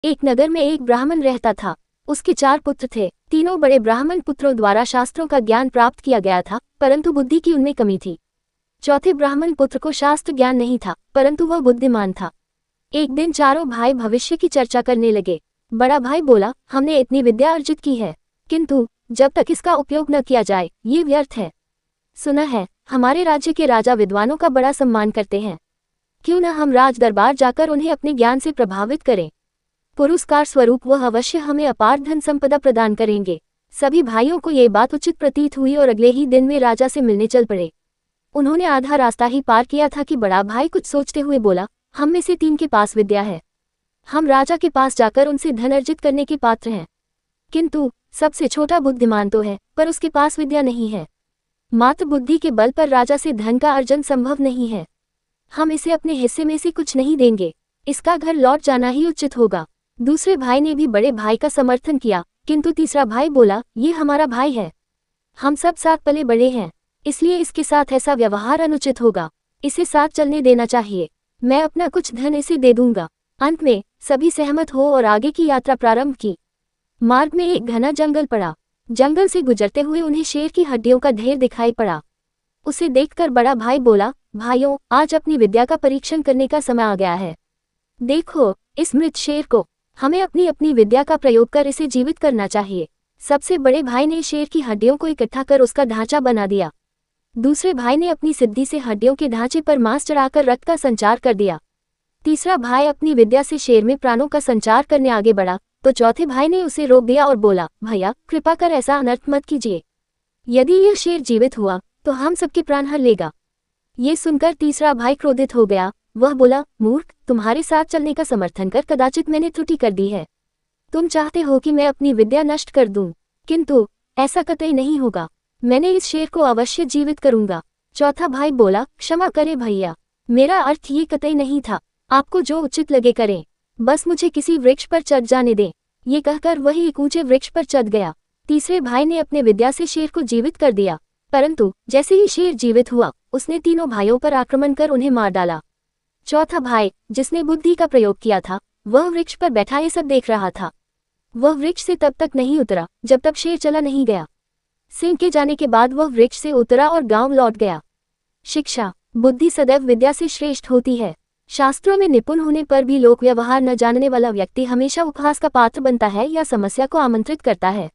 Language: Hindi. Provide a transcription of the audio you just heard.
एक नगर में एक ब्राह्मण रहता था। उसके 4 पुत्र थे। तीनों बड़े ब्राह्मण पुत्रों द्वारा शास्त्रों का ज्ञान प्राप्त किया गया था, परंतु बुद्धि की उनमें कमी थी। चौथे ब्राह्मण पुत्र को शास्त्र ज्ञान नहीं था, परंतु वह बुद्धिमान था। एक दिन चारों भाई भविष्य की चर्चा करने लगे। बड़ा भाई बोला, हमने इतनी विद्या अर्जित की है, किंतु जब तक इसका उपयोग न किया जाए ये व्यर्थ है। सुना है हमारे राज्य के राजा विद्वानों का बड़ा सम्मान करते हैं, क्यों न हम राज दरबार जाकर उन्हें अपने ज्ञान से प्रभावित करें। पुरस्कार स्वरूप वह अवश्य हमें अपार धन संपदा प्रदान करेंगे। सभी भाइयों को ये बात उचित प्रतीत हुई और अगले ही दिन वे राजा से मिलने चल पड़े। उन्होंने आधा रास्ता ही पार किया था कि बड़ा भाई कुछ सोचते हुए बोला, हम में से 3 के पास विद्या है। हम राजा के पास जाकर उनसे धन अर्जित करने के पात्र हैं, किंतु सबसे छोटा बुद्धिमान तो है, पर उसके पास विद्या नहीं है। मात्र बुद्धि के बल पर राजा से धन का अर्जन संभव नहीं है। हम इसे अपने हिस्से में से कुछ नहीं देंगे, इसका घर लौट जाना ही उचित होगा। दूसरे भाई ने भी बड़े भाई का समर्थन किया, किंतु तीसरा भाई बोला, ये हमारा भाई है, हम सब साथ पले बड़े हैं, इसलिए इसके साथ ऐसा व्यवहार अनुचित होगा। इसे साथ चलने देना चाहिए, मैं अपना कुछ धन इसे दे दूंगा। अंत में सभी सहमत हो और आगे की यात्रा प्रारंभ की। मार्ग में एक घना जंगल पड़ा। जंगल से गुजरते हुए उन्हें शेर की हड्डियों का ढेर दिखाई पड़ा। उसे देखकर बड़ा भाई बोला, भाइयों, आज अपनी विद्या का परीक्षण करने का समय आ गया है। देखो इस मृत शेर को, हमें अपनी अपनी विद्या का प्रयोग कर इसे जीवित करना चाहिए। सबसे बड़े भाई ने शेर की हड्डियों को इकट्ठा कर उसका ढांचा बना दिया। दूसरे भाई ने अपनी सिद्धि से हड्डियों के ढांचे पर मांस चढ़ाकर रक्त का संचार कर दिया। तीसरा भाई अपनी विद्या से शेर में प्राणों का संचार करने आगे बढ़ा, तो चौथे भाई ने उसे रोक दिया और बोला, भैया कृपा कर ऐसा अनर्थ मत कीजिए। यदि यह शेर जीवित हुआ तो हम सबके प्राण हर लेगा। ये सुनकर तीसरा भाई क्रोधित हो गया। वह बोला, मूर्ख, तुम्हारे साथ चलने का समर्थन कर कदाचित मैंने त्रुटि कर दी है। तुम चाहते हो कि मैं अपनी विद्या नष्ट कर दूं, किंतु ऐसा कतई नहीं होगा। मैंने इस शेर को अवश्य जीवित करूंगा। चौथा भाई बोला, क्षमा करें भैया, मेरा अर्थ ये कतई नहीं था। आपको जो उचित लगे करें, बस मुझे किसी वृक्ष पर चढ़ जाने दें। ये कहकर वही एक ऊंचे वृक्ष पर चढ़ गया। तीसरे भाई ने अपने विद्या से शेर को जीवित कर दिया, परंतु जैसे ही शेर जीवित हुआ उसने तीनों भाइयों पर आक्रमण कर उन्हें मार डाला। चौथा भाई, जिसने बुद्धि का प्रयोग किया था, वह वृक्ष पर बैठा ये सब देख रहा था। वह वृक्ष से तब तक नहीं उतरा जब तक शेर चला नहीं गया। सिंह के जाने के बाद वह वृक्ष से उतरा और गांव लौट गया। शिक्षा, बुद्धि सदैव विद्या से श्रेष्ठ होती है। शास्त्रों में निपुण होने पर भी लोक व्यवहार न जानने वाला व्यक्ति हमेशा उपहास का पात्र बनता है या समस्या को आमंत्रित करता है।